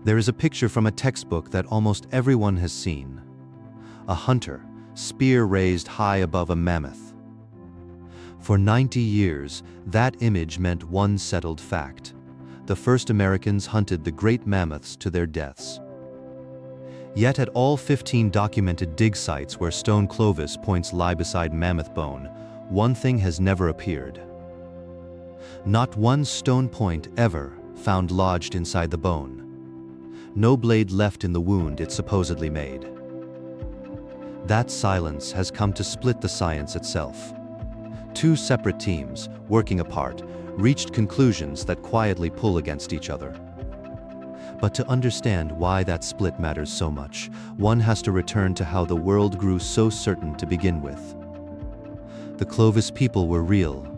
There is a picture from a textbook that almost everyone has seen. A hunter, spear raised high above a mammoth. For 90 years, that image meant one settled fact. The first Americans hunted the great mammoths to their deaths. Yet at all 15 documented dig sites where stone Clovis points lie beside mammoth bone, one thing has never appeared. Not one stone point ever found lodged inside the bone. No blade left in the wound it supposedly made. That silence has come to split the science itself. Two separate teams, working apart, reached conclusions that quietly pull against each other. But to understand why that split matters so much, one has to return to how the world grew so certain to begin with. The Clovis people were real.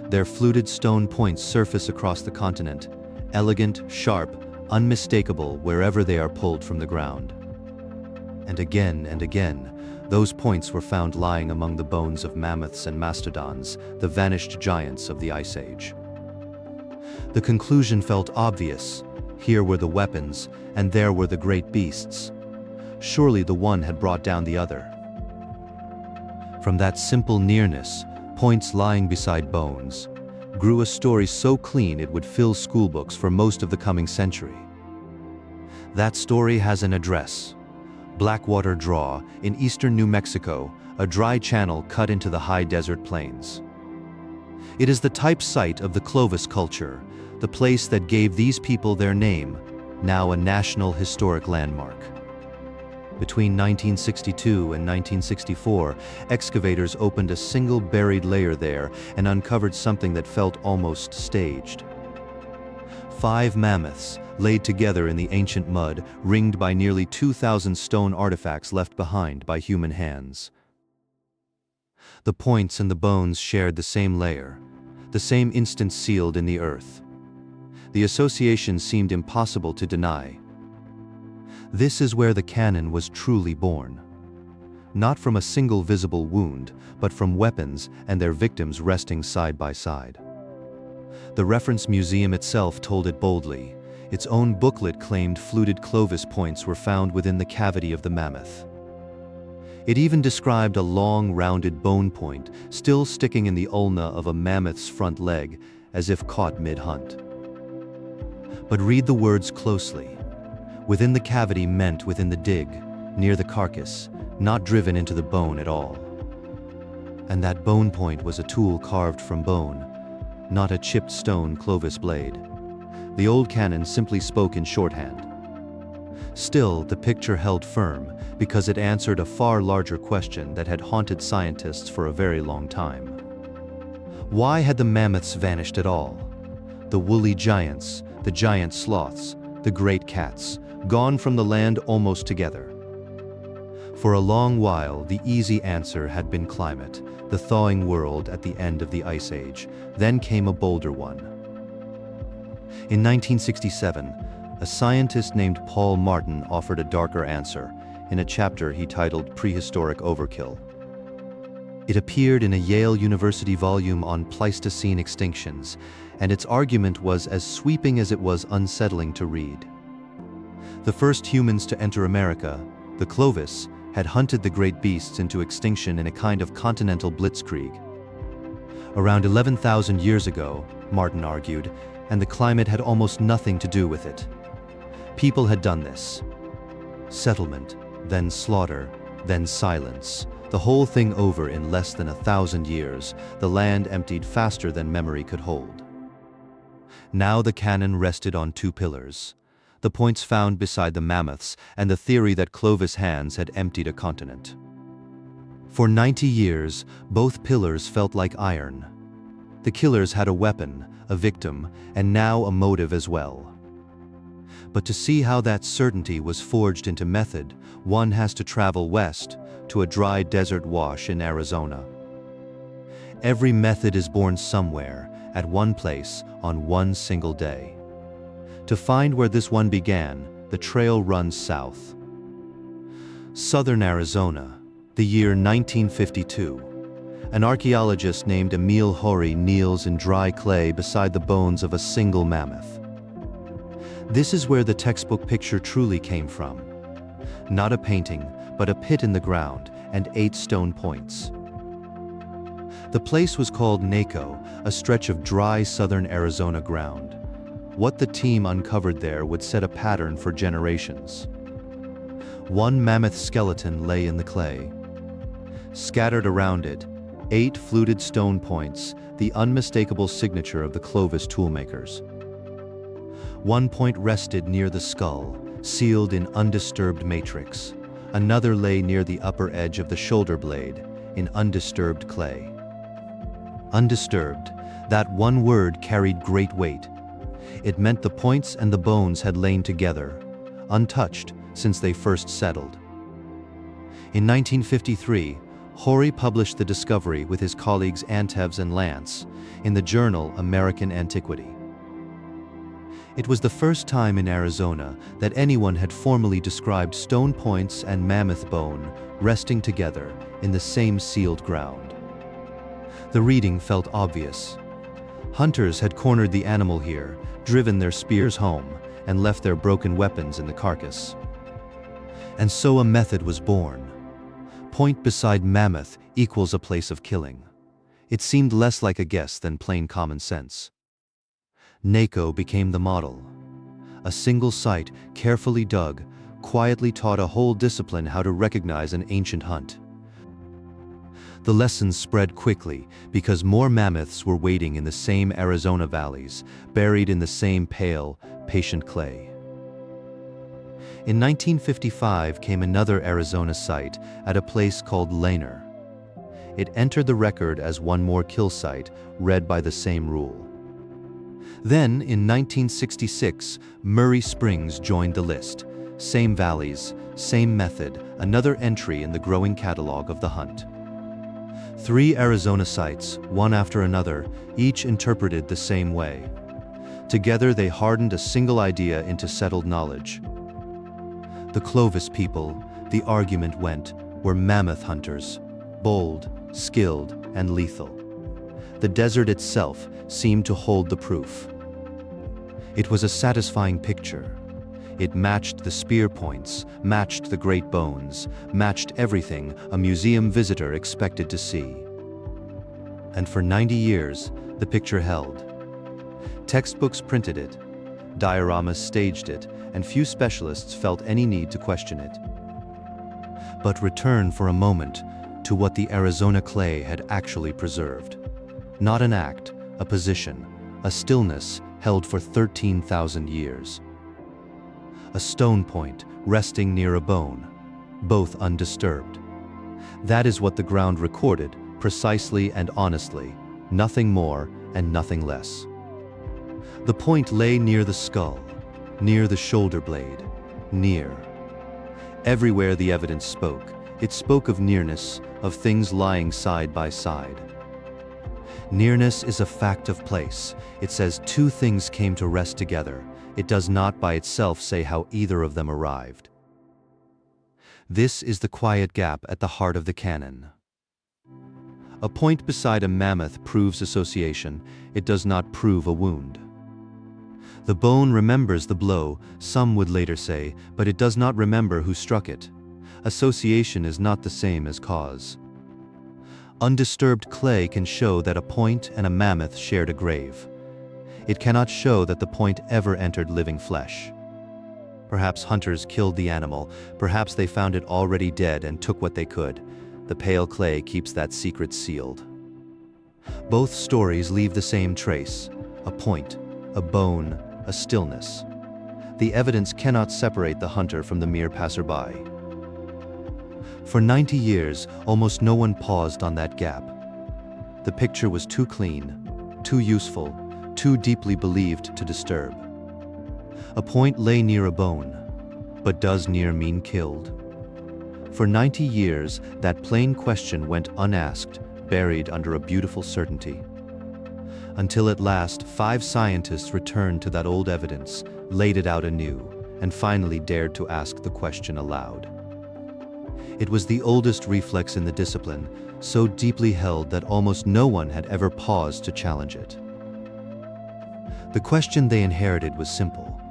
Their fluted stone points surface across the continent, elegant, sharp, unmistakable wherever they are pulled from the ground. And again, those points were found lying among the bones of mammoths and mastodons, the vanished giants of the Ice Age. The conclusion felt obvious. Here were the weapons, and there were the great beasts. Surely the one had brought down the other. From that simple nearness, points lying beside bones, grew a story so clean it would fill schoolbooks for most of the coming century. That story has an address: Blackwater Draw in eastern New Mexico, a dry channel cut into the high desert plains. It is the type site of the Clovis culture, the place that gave these people their name, now a national historic landmark. Between 1962 and 1964, excavators opened a single buried layer there and uncovered something that felt almost staged. 5 mammoths, laid together in the ancient mud, ringed by nearly 2,000 stone artifacts left behind by human hands. The points and the bones shared the same layer, the same instant sealed in the earth. The association seemed impossible to deny. This is where the canon was truly born. Not from a single visible wound, but from weapons and their victims resting side by side. The reference museum itself told it boldly. Its own booklet claimed fluted Clovis points were found within the cavity of the mammoth. It even described a long, rounded bone point still sticking in the ulna of a mammoth's front leg, as if caught mid-hunt. But read the words closely. Within the cavity meant within the dig, near the carcass, not driven into the bone at all. And that bone point was a tool carved from bone, not a chipped stone Clovis blade. The old canon simply spoke in shorthand. Still, the picture held firm because it answered a far larger question that had haunted scientists for a very long time. Why had the mammoths vanished at all? The woolly giants, the giant sloths, the great cats, gone from the land almost together. For a long while, the easy answer had been climate, the thawing world at the end of the Ice Age. Then came a bolder one. In 1967, a scientist named Paul Martin offered a darker answer in a chapter he titled Prehistoric Overkill. It appeared in a Yale University volume on Pleistocene extinctions, and its argument was as sweeping as it was unsettling to read. The first humans to enter America, the Clovis, had hunted the great beasts into extinction in a kind of continental blitzkrieg. Around 11,000 years ago, Martin argued, and the climate had almost nothing to do with it. People had done this. Settlement, then slaughter, then silence. The whole thing over in less than 1,000 years, the land emptied faster than memory could hold. Now the canon rested on 2 pillars: the points found beside the mammoths and the theory that Clovis hands had emptied a continent. For 90 years, both pillars felt like iron. The killers had a weapon, a victim, and now a motive as well. But to see how that certainty was forged into method, one has to travel west to a dry desert wash in Arizona. Every method is born somewhere, at one place, on one single day. To find where this one began, the trail runs south. Southern Arizona, the year 1952. An archaeologist named Emil Hori kneels in dry clay beside the bones of a single mammoth. This is where the textbook picture truly came from. Not a painting, but a pit in the ground and 8 stone points. The place was called Naco, a stretch of dry southern Arizona ground. What the team uncovered there would set a pattern for generations. One mammoth skeleton lay in the clay. Scattered around it, 8 fluted stone points, the unmistakable signature of the Clovis toolmakers. One point rested near the skull, sealed in undisturbed matrix. Another lay near the upper edge of the shoulder blade, in undisturbed clay. Undisturbed, that one word carried great weight. It meant the points and the bones had lain together, untouched since they first settled. In 1953, Horry published the discovery with his colleagues Antevs and Lance in the journal American Antiquity. It was the first time in Arizona that anyone had formally described stone points and mammoth bone resting together in the same sealed ground. The reading felt obvious. Hunters had cornered the animal here, driven their spears home, and left their broken weapons in the carcass. And so a method was born. Point beside mammoth equals a place of killing. It seemed less like a guess than plain common sense. Naco became the model. A single site, carefully dug, quietly taught a whole discipline how to recognize an ancient hunt. The lessons spread quickly because more mammoths were waiting in the same Arizona valleys, buried in the same pale, patient clay. In 1955 came another Arizona site at a place called Laner. It entered the record as one more kill site, read by the same rule. Then, in 1966, Murray Springs joined the list. Same valleys, same method, another entry in the growing catalog of the hunt. 3 Arizona sites, one after another, each interpreted the same way. Together they hardened a single idea into settled knowledge. The Clovis people, the argument went, were mammoth hunters, bold, skilled, and lethal. The desert itself seemed to hold the proof. It was a satisfying picture. It matched the spear points, matched the great bones, matched everything a museum visitor expected to see. And for 90 years, the picture held. Textbooks printed it, dioramas staged it, and few specialists felt any need to question it. But return for a moment to what the Arizona clay had actually preserved. Not an act, a position, a stillness held for 13,000 years. A stone point resting near a bone, both undisturbed. That is what the ground recorded, precisely and honestly, nothing more and nothing less. The point lay near the skull, near the shoulder blade, near. Everywhere the evidence spoke, it spoke of nearness, of things lying side by side. Nearness is a fact of place. It says 2 things came to rest together. It does not by itself say how either of them arrived. This is the quiet gap at the heart of the canon. A point beside a mammoth proves association. It does not prove a wound. The bone remembers the blow, some would later say, but it does not remember who struck it. Association is not the same as cause. Undisturbed clay can show that a point and a mammoth shared a grave. It cannot show that the point ever entered living flesh. Perhaps hunters killed the animal, perhaps they found it already dead and took what they could. The pale clay keeps that secret sealed. Both stories leave the same trace, a point, a bone, a stillness. The evidence cannot separate the hunter from the mere passerby. For 90 years, almost no one paused on that gap. The picture was too clean, too useful, too deeply believed to disturb. A point lay near a bone, but does near mean killed? For 90 years, that plain question went unasked, buried under a beautiful certainty. Until at last, 5 scientists returned to that old evidence, laid it out anew, and finally dared to ask the question aloud. It was the oldest reflex in the discipline, so deeply held that almost no one had ever paused to challenge it. The question they inherited was simple.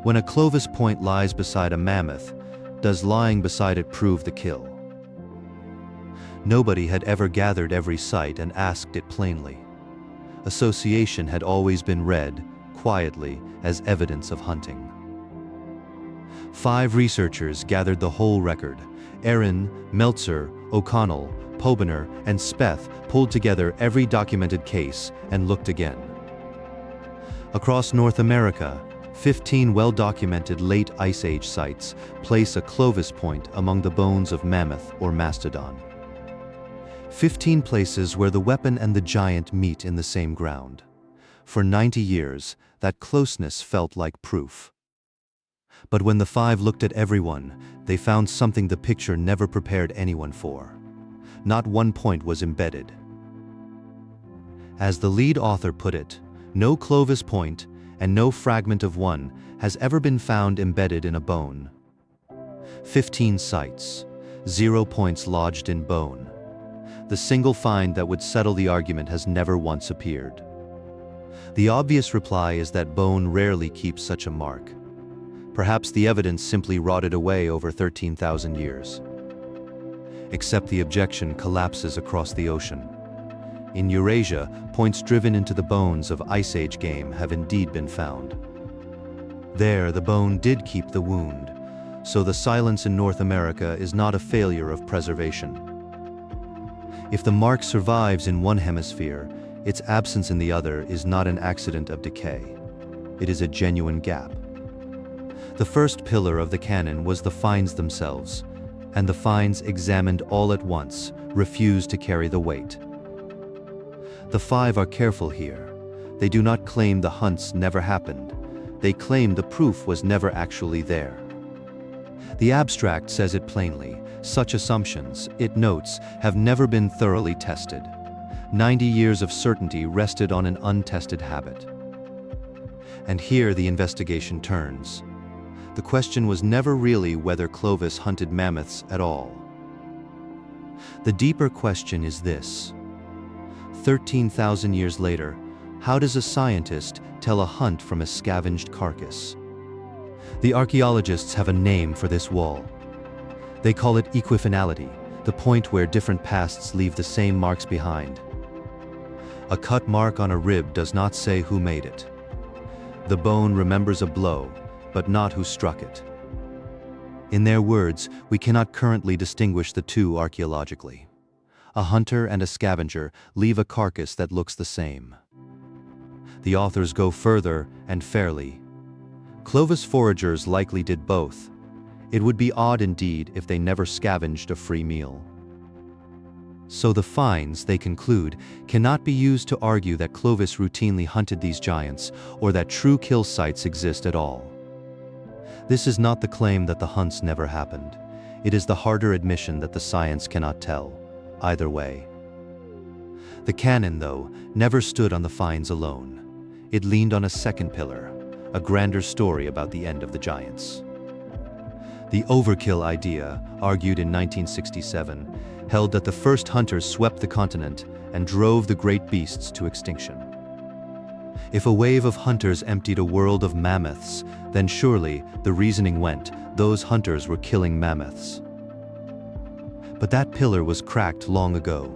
When a Clovis point lies beside a mammoth, does lying beside it prove the kill? Nobody had ever gathered every site and asked it plainly. Association had always been read, quietly, as evidence of hunting. 5 researchers gathered the whole record. Aaron, Meltzer, O'Connell, Pobener, and Speth pulled together every documented case and looked again. Across North America, 15 well-documented late Ice Age sites place a Clovis point among the bones of mammoth or mastodon. 15 places where the weapon and the giant meet in the same ground. For 90 years, that closeness felt like proof. But when the 5 looked at everyone, they found something the picture never prepared anyone for. Not one point was embedded. As the lead author put it, no Clovis point and no fragment of one has ever been found embedded in a bone. 15 sites, 0 points lodged in bone. The single find that would settle the argument has never once appeared. The obvious reply is that bone rarely keeps such a mark. Perhaps the evidence simply rotted away over 13,000 years. Except the objection collapses across the ocean. In Eurasia, points driven into the bones of Ice Age game have indeed been found. There, the bone did keep the wound, so the silence in North America is not a failure of preservation. If the mark survives in one hemisphere, its absence in the other is not an accident of decay. It is a genuine gap. The first pillar of the canon was the finds themselves, and the finds examined all at once refused to carry the weight. The 5 are careful here. They do not claim the hunts never happened. They claim the proof was never actually there. The abstract says it plainly. Such assumptions, it notes, have never been thoroughly tested. 90 years of certainty rested on an untested habit. And here the investigation turns. The question was never really whether Clovis hunted mammoths at all. The deeper question is this. 13,000 years later, how does a scientist tell a hunt from a scavenged carcass? The archaeologists have a name for this wall. They call it equifinality, the point where different pasts leave the same marks behind. A cut mark on a rib does not say who made it. The bone remembers a blow, but not who struck it. In their words, we cannot currently distinguish the two archaeologically. A hunter and a scavenger leave a carcass that looks the same. The authors go further and fairly. Clovis foragers likely did both. It would be odd indeed if they never scavenged a free meal. So the finds, they conclude, cannot be used to argue that Clovis routinely hunted these giants or that true kill sites exist at all. This is not the claim that the hunts never happened. It is the harder admission that the science cannot tell. Either way. The canon, though, never stood on the finds alone. It leaned on a second pillar, a grander story about the end of the giants. The overkill idea, argued in 1967, held that the first hunters swept the continent and drove the great beasts to extinction. If a wave of hunters emptied a world of mammoths, then surely, the reasoning went, those hunters were killing mammoths. But that pillar was cracked long ago.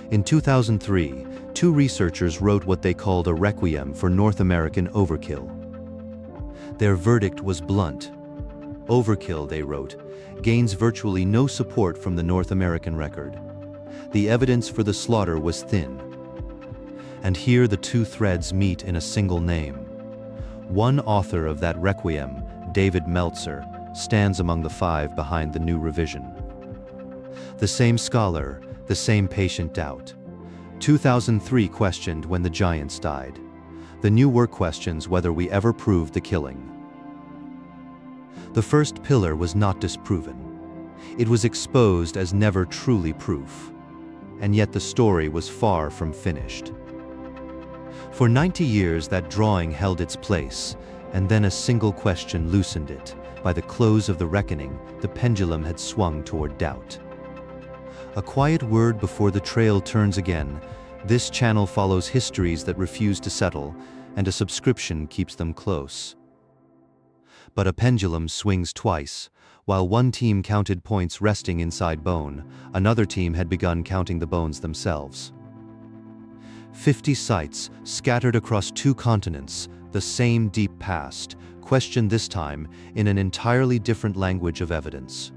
In 2003, 2 researchers wrote what they called a requiem for North American overkill. Their verdict was blunt. Overkill, they wrote, gains virtually no support from the North American record. The evidence for the slaughter was thin. And here the 2 threads meet in a single name. One author of that requiem, David Meltzer, stands among the 5 behind the new revision. The same scholar, the same patient doubt. 2003 questioned when the giants died. The new work questions whether we ever proved the killing. The first pillar was not disproven. It was exposed as never truly proof. And yet the story was far from finished. For 90 years that drawing held its place, and then a single question loosened it. By the close of the reckoning, the pendulum had swung toward doubt. A quiet word before the trail turns again. This channel follows histories that refuse to settle, and a subscription keeps them close. But a pendulum swings twice. While one team counted points resting inside bone, another team had begun counting the bones themselves. 50 cites, scattered across 2 continents, the same deep past, questioned this time in an entirely different language of evidence.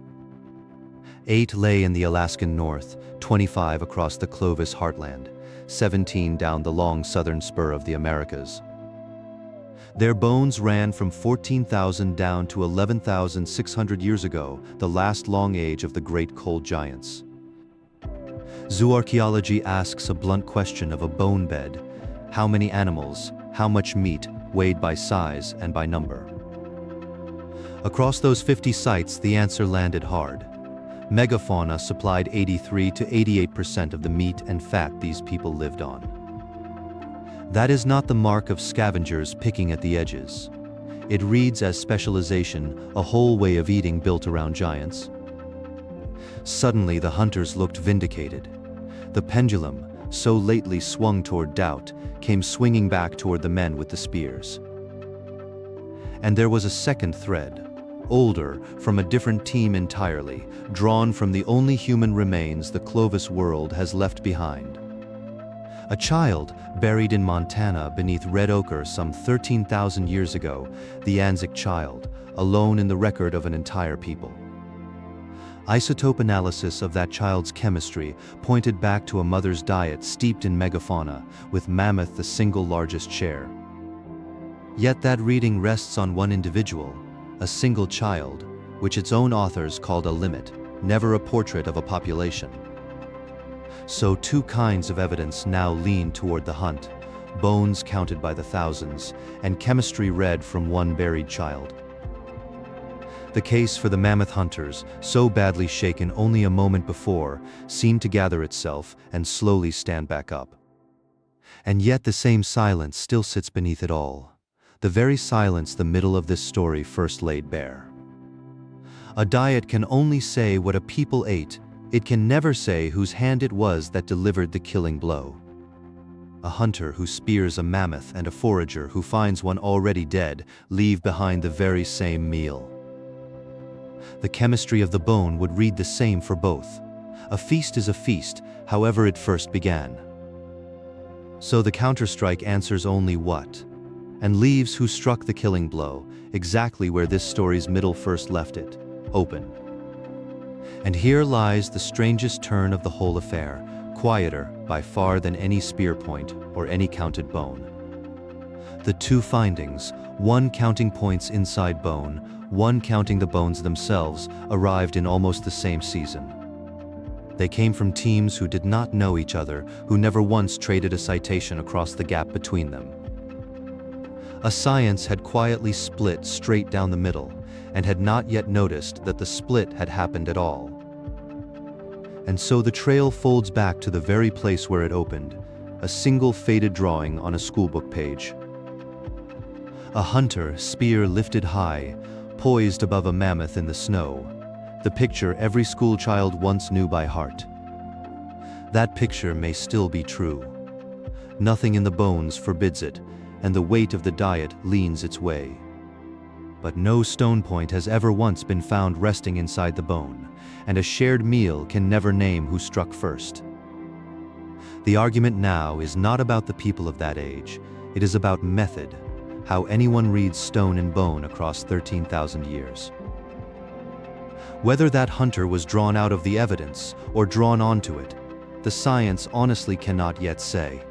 8 lay in the Alaskan north, 25 across the Clovis heartland, 17 down the long southern spur of the Americas. Their bones ran from 14,000 down to 11,600 years ago, the last long age of the great cold giants. Zooarchaeology asks a blunt question of a bone bed: how many animals, how much meat, weighed by size and by number? Across those 50 sites, the answer landed hard. Megafauna supplied 83 to 88% of the meat and fat these people lived on. That is not the mark of scavengers picking at the edges. It reads as specialization, a whole way of eating built around giants. Suddenly the hunters looked vindicated. The pendulum, so lately swung toward doubt, came swinging back toward the men with the spears. And there was a second thread, older, from a different team entirely, drawn from the only human remains the Clovis world has left behind. A child buried in Montana beneath red ochre some 13,000 years ago, the Anzac child, alone in the record of an entire people. Isotope analysis of that child's chemistry pointed back to a mother's diet steeped in megafauna, with mammoth the single largest share. Yet that reading rests on one individual, a single child, which its own authors called a limit, never a portrait of a population. So 2 kinds of evidence now lean toward the hunt: bones counted by the thousands, and chemistry read from one buried child. The case for the mammoth hunters, so badly shaken only a moment before, seemed to gather itself and slowly stand back up. And yet the same silence still sits beneath it all, the very silence the middle of this story first laid bare. A diet can only say what a people ate. It can never say whose hand it was that delivered the killing blow. A hunter who spears a mammoth and a forager who finds one already dead leave behind the very same meal. The chemistry of the bone would read the same for both. A feast is a feast, however it first began. So the counterstrike answers only what, and leaves who struck the killing blow, exactly where this story's middle first left it, open. And here lies the strangest turn of the whole affair, quieter by far than any spear point or any counted bone. The 2 findings, one counting points inside bone, one counting the bones themselves, arrived in almost the same season. They came from teams who did not know each other, who never once traded a citation across the gap between them. A science had quietly split straight down the middle, and had not yet noticed that the split had happened at all. And so the trail folds back to the very place where it opened, a single faded drawing on a schoolbook page. A hunter, spear lifted high, poised above a mammoth in the snow, the picture every schoolchild once knew by heart. That picture may still be true. Nothing in the bones forbids it, and the weight of the diet leans its way. But no stone point has ever once been found resting inside the bone, and a shared meal can never name who struck first. The argument now is not about the people of that age, it is about method, how anyone reads stone and bone across 13,000 years. Whether that hunter was drawn out of the evidence or drawn onto it, the science honestly cannot yet say.